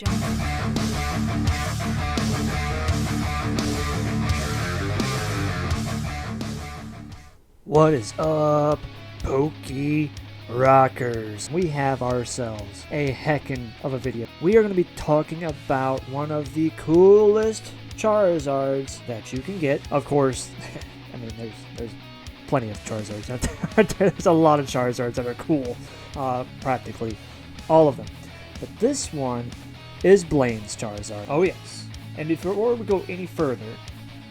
What is up, Pokey Rockers? We have ourselves a heckin' of a video. We are going to be talking about one of the coolest Charizards that you can get. Of course, I mean, there's plenty of Charizards out there. There's a lot of Charizards that are cool, practically all of them. But this one is Blaine's Charizard. Oh yes. And before we go any further,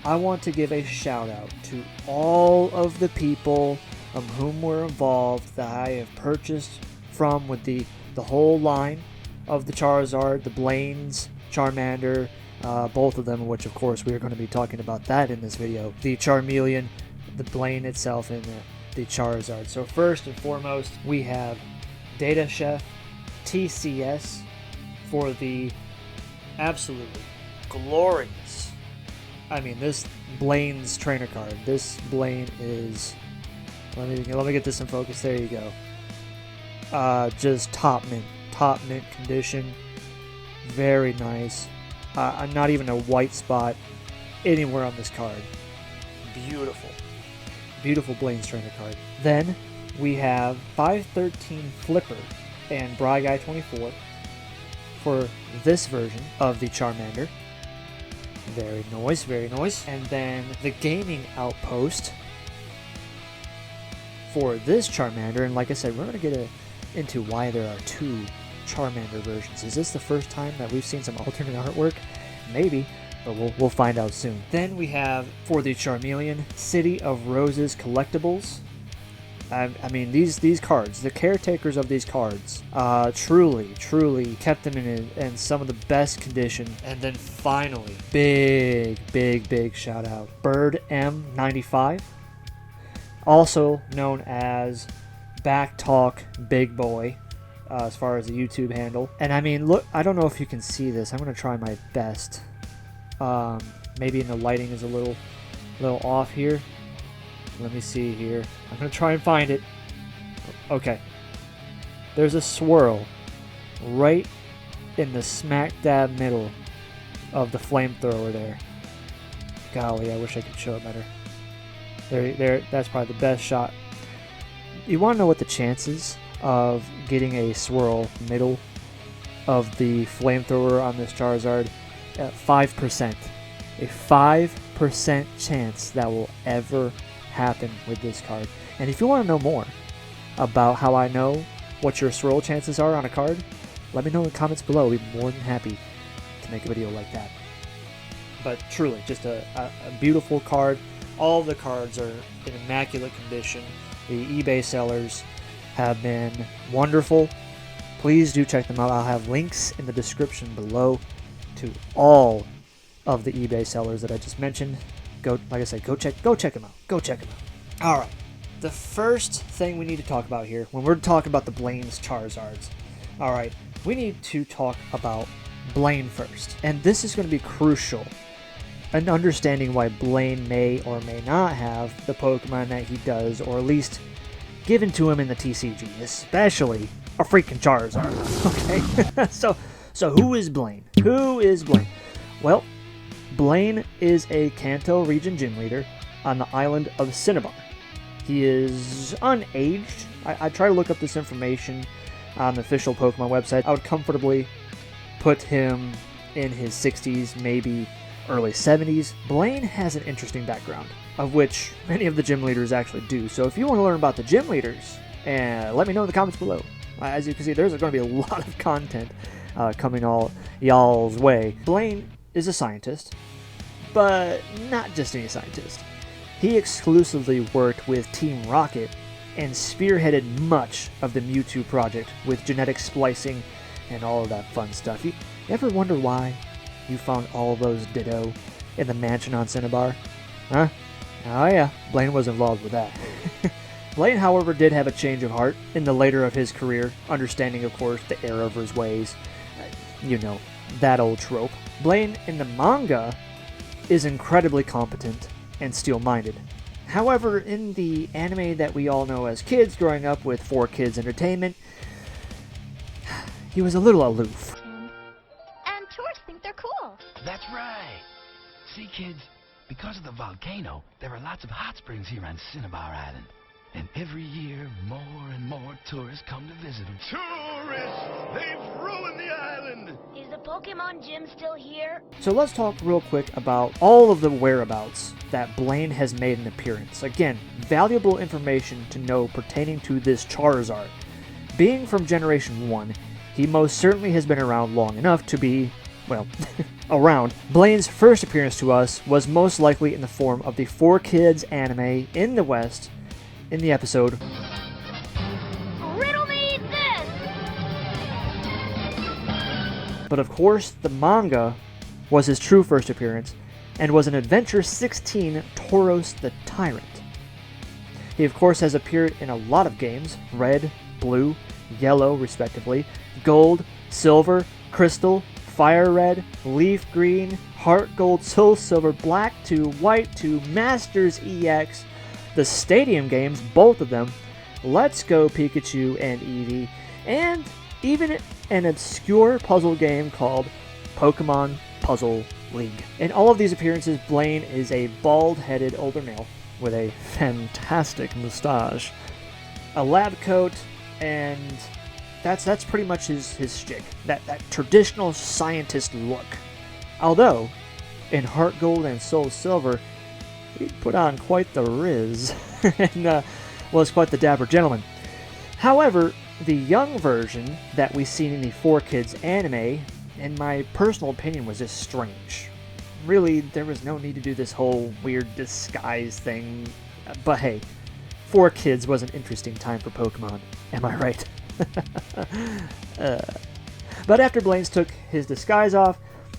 I want to give a shout out to all of the people of whom were involved that I have purchased from with the whole line of the Charizard, the Blaine's, Charmander, both of them, which of course we are going to be talking about that in this video. The Charmeleon, the Blaine itself, and the Charizard. So first and foremost, we have Data Chef TCS for the absolutely glorious, I mean, this Blaine's trainer card. This Blaine is, let me get this in focus. There you go. Just top mint condition. Very nice. Not even a white spot anywhere on this card. Beautiful Blaine's trainer card. Then we have 513 Flipper and Bry Guy 24 for this version of the Charmander. Very nice, very nice. And then the Gaming Outpost for this Charmander. And like I said, we're going to get into why there are two Charmander versions. Is this the first time that we've seen some alternate artwork? Maybe, but we'll find out soon. Then we have, for the Charmeleon, City of Roses collectibles. I mean, these cards, the caretakers of these cards, truly kept them in some of the best condition. And then finally, big shout out, Bird M95, also known as Backtalk Big Boy, as far as the YouTube handle. And I mean, look, I don't know if you can see this. I'm gonna try my best. Maybe the lighting is a little off here. Let me see here. I'm going to try and find it. Okay. There's a swirl right in the smack dab middle of the flamethrower there. Golly, I wish I could show it better. There. That's probably the best shot. You want to know what the chances of getting a swirl middle of the flamethrower on this Charizard? 5%. A 5% chance that will ever happen with this card. And if you want to know more about how I know what your swirl chances are on a card, let me know in the comments below. I'll be more than happy to make a video like that. But truly, just a beautiful card. All of the cards are in immaculate condition. The eBay sellers have been wonderful. Please do check them out. I'll have links in the description below to all of the eBay sellers that I just mentioned. Like I said, go check them out. All right. The first thing we need to talk about here, when we're talking about the Blaine's Charizards, all right, we need to talk about Blaine first. And this is going to be crucial in understanding why Blaine may or may not have the Pokemon that he does, or at least given to him in the TCG, especially a freaking Charizard. Okay? So who is Blaine? Well, Blaine is a Kanto region gym leader on the island of Cinnabar. He is unaged. I try to look up this information on the official Pokemon website. I would comfortably put him in his 60s, maybe early 70s. Blaine has an interesting background, of which many of the gym leaders actually do. So if you want to learn about the gym leaders, let me know in the comments below. As you can see, there's going to be a lot of content coming all y'all's way. Blaine is a scientist, but not just any scientist. He exclusively worked with Team Rocket and spearheaded much of the Mewtwo project with genetic splicing and all of that fun stuff. You ever wonder why you found all those Ditto in the mansion on Cinnabar? Huh? Oh yeah, Blaine was involved with that. Blaine, however, did have a change of heart in the later of his career, understanding, of course, the error of his ways. You know, that old trope. Blaine in the manga is incredibly competent and steel-minded. However, in the anime that we all know as kids growing up with 4Kids Entertainment, he was a little aloof. tourists think they're cool. That's right. See, kids, because of the volcano, there are lots of hot springs here on Cinnabar Island. And every year, more and more tourists come to visit them. Tourists! They've ruined the island! Is the Pokemon gym still here? So let's talk real quick about all of the whereabouts that Blaine has made an appearance. Again, valuable information to know pertaining to this Charizard. Being from Generation 1, he most certainly has been around long enough to be, well, around. Blaine's first appearance to us was most likely in the form of the 4Kids anime in the West in the episode Riddle me this! But of course, the manga was his true first appearance, and was in Adventure 16, Tauros the Tyrant. He of course has appeared in a lot of games, Red, Blue, Yellow respectively, Gold, Silver, Crystal, Fire Red, Leaf Green, Heart Gold, Soul Silver, Black to White to Masters EX, the Stadium games, both of them, Let's Go Pikachu and Eevee, and even an obscure puzzle game called Pokemon Puzzle League. In all of these appearances, Blaine is a bald-headed older male with a fantastic mustache, a lab coat, and that's pretty much his shtick, that traditional scientist look. Although, in Heart Gold and Soul Silver, he put on quite the riz, and was quite the dapper gentleman. However, the young version that we seen in the 4Kids anime, in my personal opinion, was just strange. Really, there was no need to do this whole weird disguise thing, but hey, 4Kids was an interesting time for Pokemon, am I right? But after Blaine took his disguise off,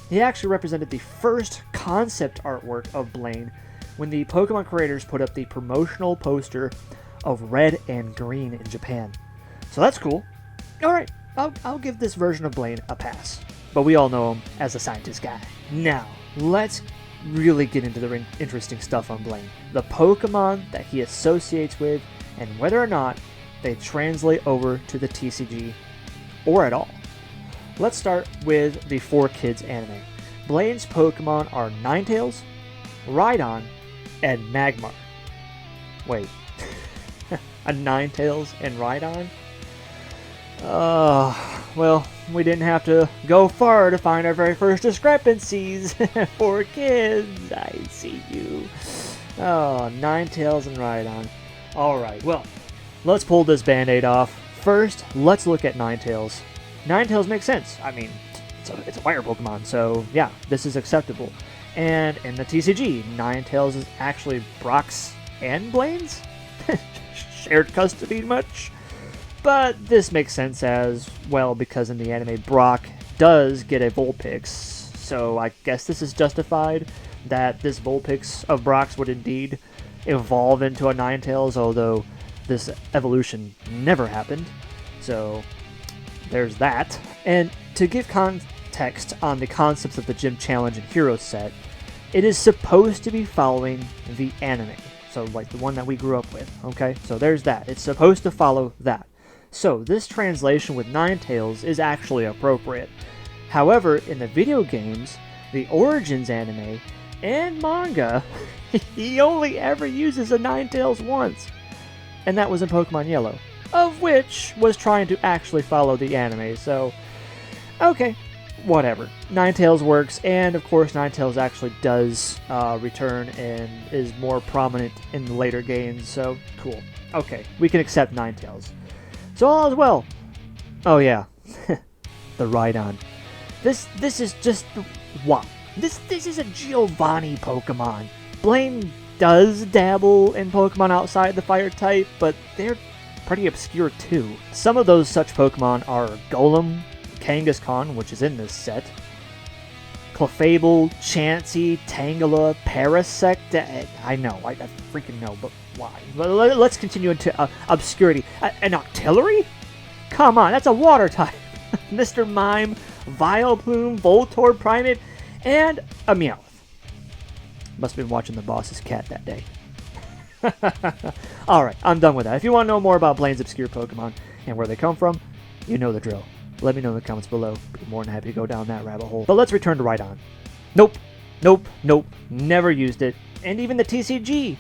he actually represented the first concept artwork of Blaine when the Pokemon creators put up the promotional poster of Red and Green in Japan. So that's cool. Alright, I'll give this version of Blaine a pass. But we all know him as a scientist guy. Now, let's really get into the interesting stuff on Blaine. The Pokemon that he associates with, and whether or not they translate over to the TCG, or at all. Let's start with the 4Kids anime. Blaine's Pokemon are Ninetales, Rhydon, and Magmar. Wait, a Ninetales and Rhydon? Well, we didn't have to go far to find our very first discrepancies. 4Kids, I see you. Oh, Ninetales and Rhydon. Alright, well, let's pull this band-aid off. First, let's look at Ninetales. Ninetales makes sense. I mean, it's a fire Pokemon, so yeah, this is acceptable. And in the TCG, Ninetales is actually Brock's and Blaine's? Shared custody much? But this makes sense as well because in the anime, Brock does get a Vulpix, so I guess this is justified that this Vulpix of Brock's would indeed evolve into a Ninetales, although this evolution never happened. So there's that. And to give context on the concepts of the Gym Challenge and Hero set, it is supposed to be following the anime. So like the one that we grew up with, okay? So there's that. It's supposed to follow that. So this translation with Ninetales is actually appropriate. However, in the video games, the Origins anime, and manga, he only ever uses a Ninetales once. And that was in Pokemon Yellow, of which was trying to actually follow the anime, so okay, whatever. Ninetales works, and of course Ninetales actually does return and is more prominent in the later games, so cool. Okay, we can accept Ninetales. So all is well. Oh yeah, the Rhydon. This is just what? This is a Giovanni Pokemon. Blaine does dabble in Pokemon outside the fire type, but they're pretty obscure too. Some of those such Pokemon are Golem, Kangaskhan, which is in this set, Clefable, Chansey, Tangela, Parasect. I know, I freaking know, but why? Let's continue into obscurity. An Octillery? Come on, that's a water type. Mr. Mime, Vileplume, Voltorb, Primate, and a Meowth. Must have been watching the boss's cat that day. Alright, I'm done with that. If you want to know more about Blaine's obscure Pokemon and where they come from, you know the drill. Let me know in the comments below. Be more than happy to go down that rabbit hole. But let's return to Rhydon. Nope, nope, nope. Never used it. And even the TCG,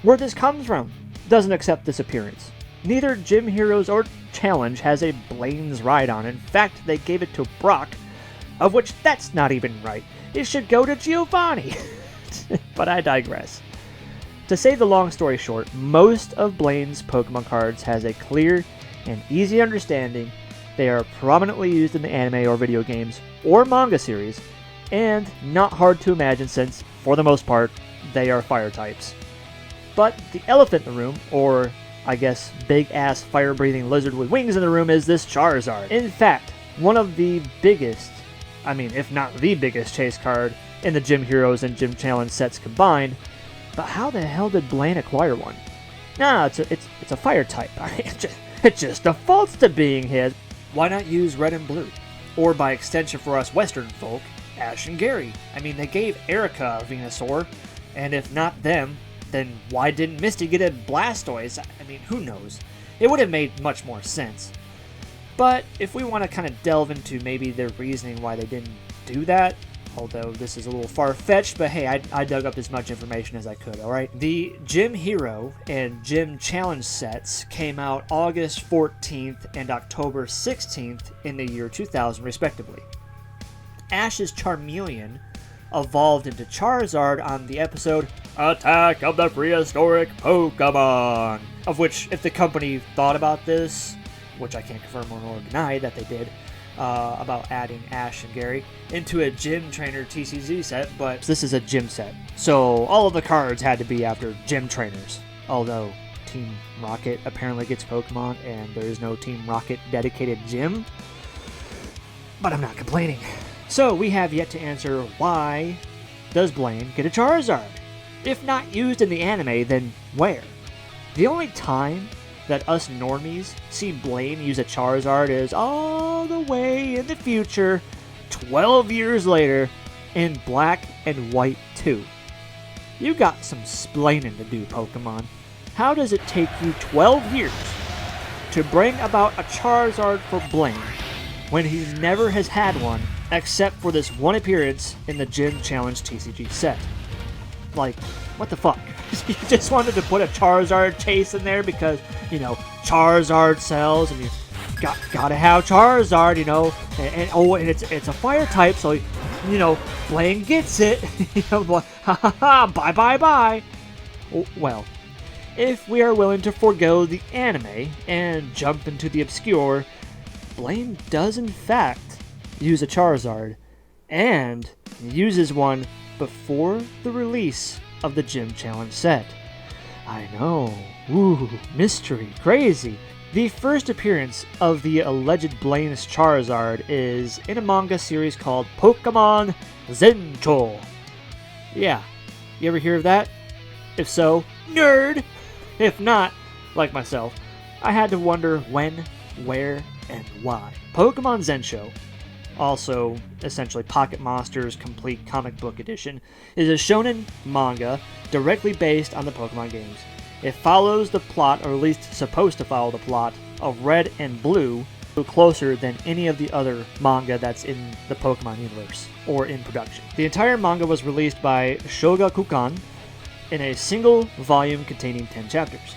where this comes from, doesn't accept this appearance. Neither Gym Heroes or Challenge has a Blaine's Rhydon. In fact, they gave it to Brock, of which that's not even right. It should go to Giovanni. But I digress. To say the long story short, most of Blaine's Pokemon cards has a clear and easy understanding. They are prominently used in the anime or video games or manga series, and not hard to imagine since, for the most part, they are fire types. But the elephant in the room, or I guess big-ass fire-breathing lizard with wings in the room, is this Charizard. In fact, one of the biggest, if not the biggest chase card in the Gym Heroes and Gym Challenge sets combined. But how the hell did Blaine acquire one? Nah, it's a fire type. It just defaults to being his. Why not use red and blue? Or by extension for us Western folk, Ash and Gary. They gave Erica a Venusaur, and if not them, then why didn't Misty get a Blastoise? Who knows? It would have made much more sense. But if we want to kind of delve into maybe their reasoning why they didn't do that, although this is a little far-fetched, but hey, I dug up as much information as I could, alright? The Gym Hero and Gym Challenge sets came out August 14th and October 16th in the year 2000, respectively. Ash's Charmeleon evolved into Charizard on the episode Attack of the Prehistoric Pokemon, of which, if the company thought about this, which I can't confirm or deny that they did, about adding Ash and Gary into a Gym Trainer TCG set, but this is a gym set, so all of the cards had to be after gym trainers. Although Team Rocket apparently gets Pokemon and there is no Team Rocket dedicated gym, but I'm not complaining. So we have yet to answer, why does Blaine get a Charizard? If not used in the anime, then where? The only time that us normies see Blaine use a Charizard is all the way in the future, 12 years later, in Black and White 2. You got some splaining to do, Pokemon. How does it take you 12 years to bring about a Charizard for Blaine when he never has had one except for this one appearance in the Gym Challenge TCG set? Like, what the fuck? You just wanted to put a Charizard chase in there because, Charizard sells and you gotta have Charizard, and it's a fire type, so, Blaine gets it. Bye. Well, if we are willing to forego the anime and jump into the obscure, Blaine does in fact use a Charizard, and uses one before the release of the Gym Challenge set. I know. Ooh, mystery, crazy. The first appearance of the alleged Blaine's Charizard is in a manga series called Pokemon Zencho. Yeah, you ever hear of that? If so, nerd! If not, like myself, I had to wonder when, where, and why. Pokemon Zencho, also essentially Pocket Monsters Complete Comic Book Edition, is a shonen manga directly based on the Pokemon games. It follows the plot, or at least supposed to follow the plot, of Red and Blue, closer than any of the other manga that's in the Pokemon universe, or in production. The entire manga was released by Shogakukan in a single volume containing 10 chapters,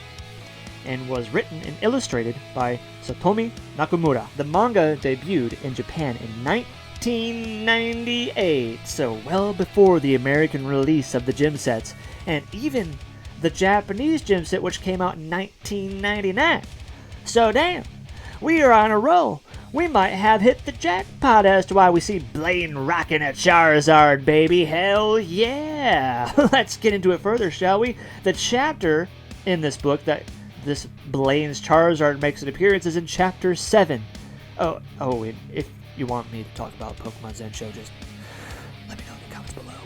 and was written and illustrated by Satomi Nakamura. The manga debuted in Japan in 1998, so well before the American release of the gym sets, and even the Japanese gym set, which came out in 1999. So damn, we are on a roll. We might have hit the jackpot as to why we see Blaine rocking a Charizard, baby. Hell yeah! Let's get into it further, shall we? The chapter in this book that this Blaine's Charizard makes an appearance is in Chapter 7. Oh, and if you want me to talk about Pokemon Zencho, just let me know in the comments below.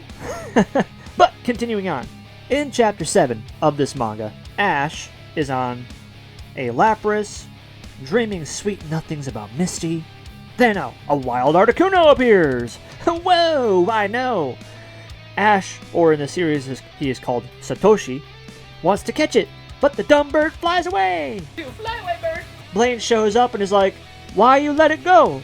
But continuing on. In Chapter 7 of this manga, Ash is on a Lapras, dreaming sweet nothings about Misty. Then a wild Articuno appears! Whoa, I know! Ash, or in the series he is called Satoshi, wants to catch it, but the dumb bird flies away! You fly away, bird! Blaine shows up and is like, why you let it go?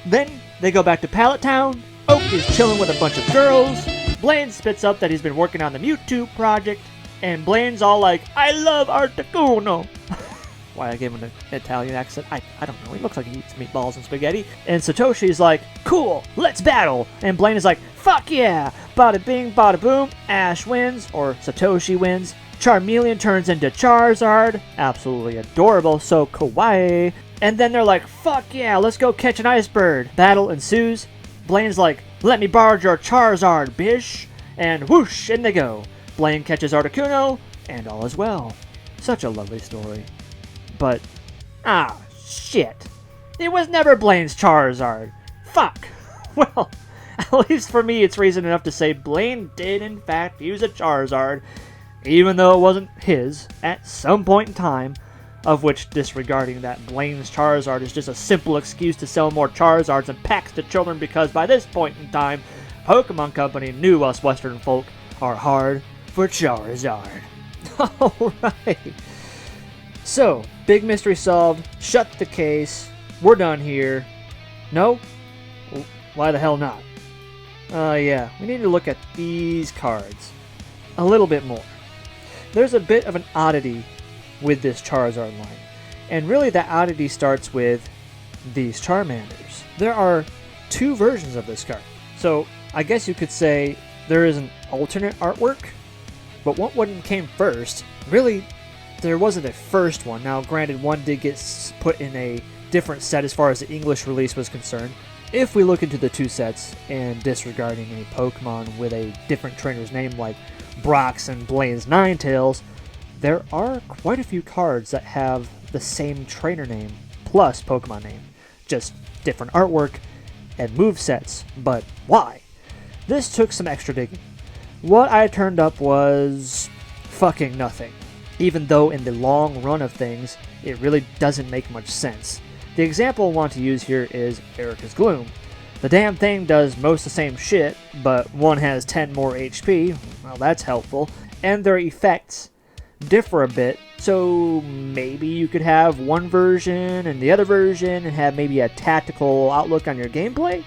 Then they go back to Pallet Town. Oak is chilling with a bunch of girls. Blaine spits up that he's been working on the Mewtwo project. And Blaine's all like, I love Articuno. Why I gave him an Italian accent, I don't know. He looks like he eats meatballs and spaghetti. And Satoshi's like, cool, let's battle. And Blaine is like, fuck yeah. Bada bing, bada boom. Ash wins, or Satoshi wins. Charmeleon turns into Charizard. Absolutely adorable, so kawaii. And then they're like, fuck yeah, let's go catch an ice bird. Battle ensues. Blaine's like, let me borrow your Charizard, bish. And whoosh, in they go. Blaine catches Articuno, and all is well. Such a lovely story. But, shit. It was never Blaine's Charizard. Fuck. Well, at least for me, it's reason enough to say Blaine did, in fact, use a Charizard, even though it wasn't his, at some point in time, of which disregarding that Blaine's Charizard is just a simple excuse to sell more Charizards and packs to children because by this point in time, Pokemon Company knew us Western folk are hard for Charizard. Alright. So, big mystery solved. Shut the case. We're done here. No? Well, why the hell not? Yeah. We need to look at these cards a little bit more. There's a bit of an oddity with this Charizard line. And really that oddity starts with these Charmanders. There are two versions of this card. So, I guess you could say there is an alternate artwork. But what one came first? Really, there wasn't a first one. Now, granted, one did get put in a different set as far as the English release was concerned. If we look into the two sets and disregarding any Pokemon with a different trainer's name like Brock's and Blaine's Ninetales, there are quite a few cards that have the same trainer name plus Pokemon name. Just different artwork and move sets. But why? This took some extra digging. What I turned up was fucking nothing. Even though in the long run of things, it really doesn't make much sense. The example I want to use here is Erica's Gloom. The damn thing does most the same shit, but one has 10 more HP, well that's helpful, and their effects differ a bit, so maybe you could have one version and the other version and have maybe a tactical outlook on your gameplay?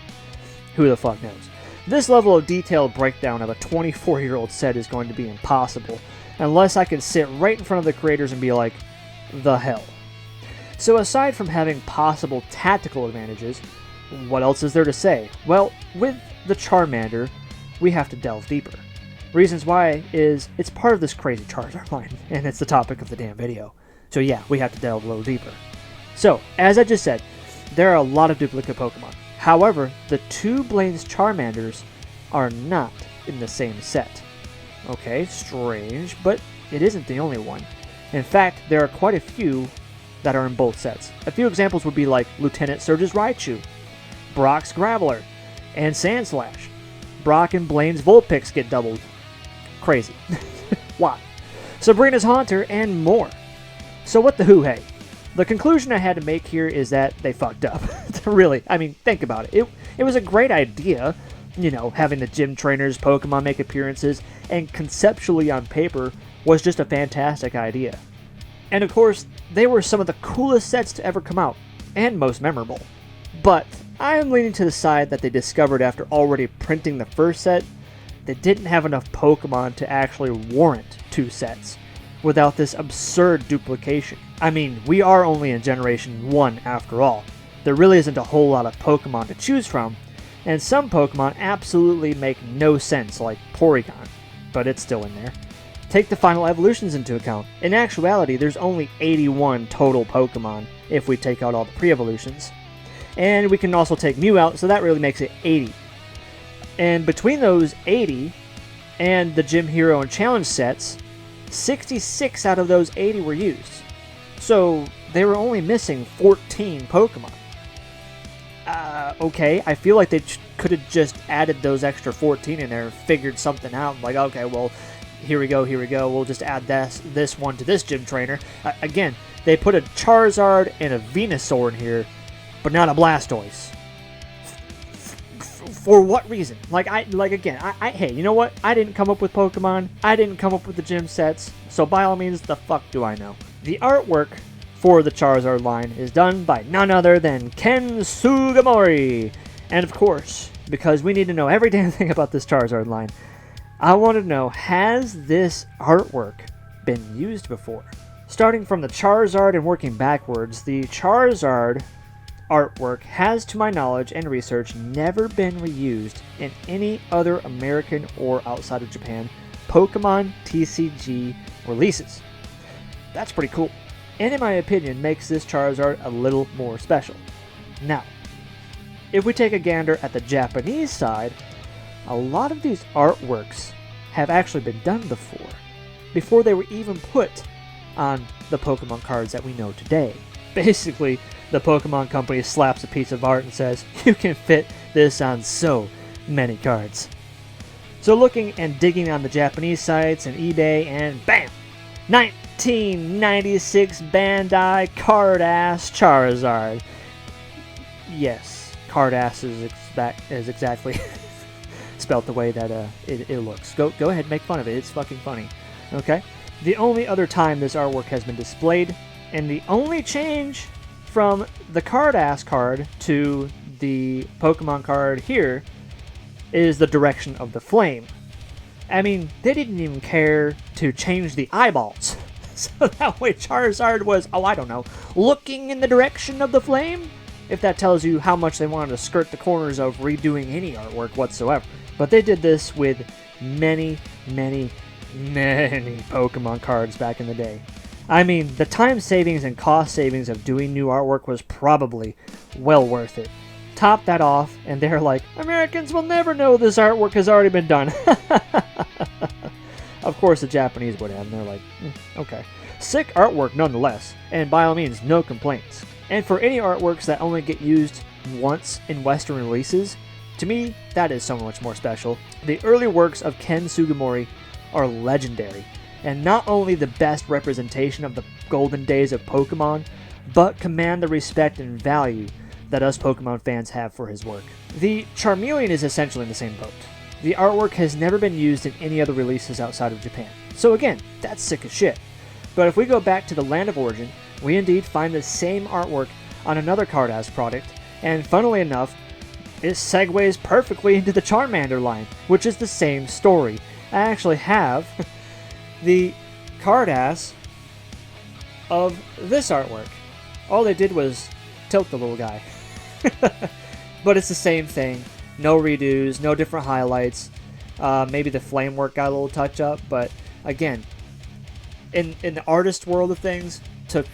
Who the fuck knows? This level of detailed breakdown of a 24-year-old set is going to be impossible, unless I can sit right in front of the creators and be like, the hell. So aside from having possible tactical advantages, what else is there to say? Well, with the Charmander, we have to delve deeper. Reasons why is it's part of this crazy Charizard line, and it's the topic of the damn video. So yeah, we have to delve a little deeper. So, as I just said, there are a lot of duplicate Pokemon. However, the two Blaine's Charmanders are not in the same set. Okay, strange, but it isn't the only one. In fact, there are quite a few that are in both sets. A few examples would be like Lieutenant Surge's Raichu, Brock's Graveler, and Sandslash. Brock and Blaine's Vulpix get doubled. Crazy. Why? Sabrina's Haunter, and more. So what the hoo-hey? The conclusion I had to make here is that they fucked up. Really, I mean, think about it. It was a great idea, you know, having the gym trainers, Pokemon make appearances, and conceptually on paper was just a fantastic idea. And of course, they were some of the coolest sets to ever come out, and most memorable. But I am leaning to the side that they discovered after already printing the first set, they didn't have enough Pokemon to actually warrant two sets without this absurd duplication. I mean, we are only in Generation 1 after all. There really isn't a whole lot of Pokemon to choose from, and some Pokemon absolutely make no sense, like Porygon, but it's still in there. Take the final evolutions into account. In actuality, there's only 81 total Pokemon if we take out all the pre-evolutions. And we can also take Mew out, so that really makes it 80. And between those 80 and the Gym Hero and Challenge sets, 66 out of those 80 were used. So they were only missing 14 Pokemon. Okay, I feel like they could have just added those extra 14 in there and figured something out. Like, okay, well, here we go, we'll just add this one to this gym trainer. Again, they put a Charizard and a Venusaur in here, but not a Blastoise. For what reason? Hey, you know what? I didn't come up with Pokemon. I didn't come up with the gym sets. So by all means, the fuck do I know? The artwork for the Charizard line is done by none other than Ken Sugimori. And of course, because we need to know every damn thing about this Charizard line, I want to know, has this artwork been used before? Starting from the Charizard and working backwards, the Charizard artwork has, to my knowledge and research, never been reused in any other American or outside of Japan Pokemon TCG releases. That's pretty cool, and in my opinion makes this Charizard a little more special. Now, if we take a gander at the Japanese side, a lot of these artworks have actually been done before they were even put on the Pokemon cards that we know today. Basically, the Pokemon company slaps a piece of art and says, you can fit this on so many cards. So looking and digging on the Japanese sites and eBay, and bam! 1996 Bandai Card-Ass Charizard. Yes, Card-Ass is exactly spelt the way that it looks. Go ahead, make fun of it. It's fucking funny. Okay? The only other time this artwork has been displayed, and the only change from the Card-Ass card to the Pokemon card here is the direction of the flame. I mean, they didn't even care to change the eyeballs. So that way Charizard was, oh, I don't know, looking in the direction of the flame? If that tells you how much they wanted to skirt the corners of redoing any artwork whatsoever. But they did this with many, many, many Pokemon cards back in the day. I mean, the time savings and cost savings of doing new artwork was probably well worth it. Top that off, and they're like, Americans will never know this artwork has already been done. Of course, the Japanese would have, and they're like, okay. Sick artwork nonetheless, and by all means, no complaints. And for any artworks that only get used once in Western releases, to me, that is so much more special. The early works of Ken Sugimori are legendary, and not only the best representation of the golden days of Pokemon, but command the respect and value that us Pokemon fans have for his work. The Charmeleon is essentially in the same boat. The artwork has never been used in any other releases outside of Japan. So again, that's sick as shit. But if we go back to the land of origin, we indeed find the same artwork on another Card-Ass product, and funnily enough, it segues perfectly into the Charmander line, which is the same story. I actually have the Card-Ass of this artwork. All they did was tilt the little guy. But it's the same thing. No redos, no different highlights. Maybe the flame work got a little touch up, but again, in the artist world of things, took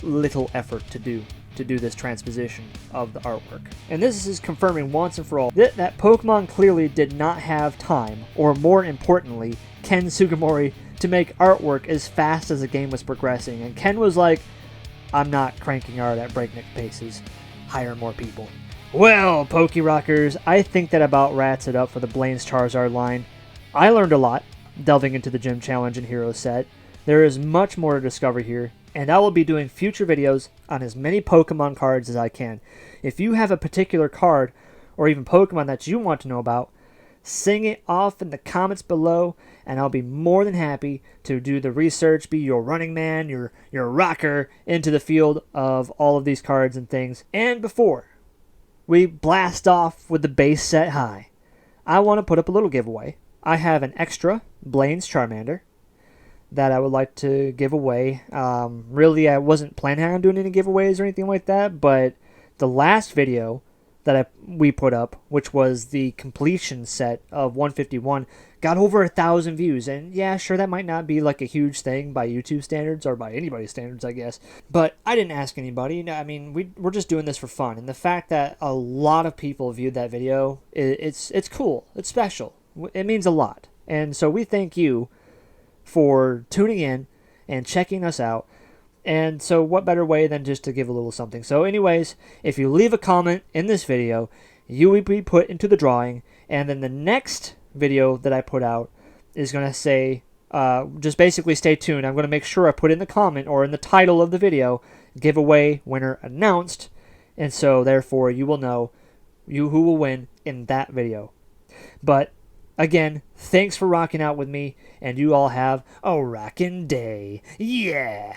little effort to do this transposition of the artwork. And this is confirming once and for all that Pokemon clearly did not have time, or more importantly, Ken Sugimori, to make artwork as fast as the game was progressing. And Ken was like, I'm not cranking art at breakneck paces. Hire more people. Well, Poke Rockers, I think that about wraps it up for the Blaine's Charizard line. I learned a lot delving into the Gym Challenge and Hero set. There is much more to discover here, and I will be doing future videos on as many Pokemon cards as I can. If you have a particular card, or even Pokemon that you want to know about, sing it off in the comments below, and I'll be more than happy to do the research, be your running man, your rocker into the field of all of these cards and things. And before we blast off with the base set high, I want to put up a little giveaway. I have an extra Blaine's Charmander that I would like to give away. Really, I wasn't planning on doing any giveaways or anything like that, but the last video that we put up, which was the completion set of 151, got over 1,000 views. And yeah, sure, that might not be like a huge thing by YouTube standards, or by anybody's standards, I guess. But I didn't ask anybody. I mean, we're just doing this for fun. And the fact that a lot of people viewed that video, it's cool. It's special. It means a lot. And so we thank you for tuning in and checking us out. And so what better way than just to give a little something. So anyways, if you leave a comment in this video, you will be put into the drawing. And then the next video that I put out is going to say, just basically stay tuned. I'm going to make sure I put in the comment or in the title of the video, giveaway winner announced. And so therefore you will know who will win in that video. But again, thanks for rocking out with me, and you all have a rockin' day. Yeah!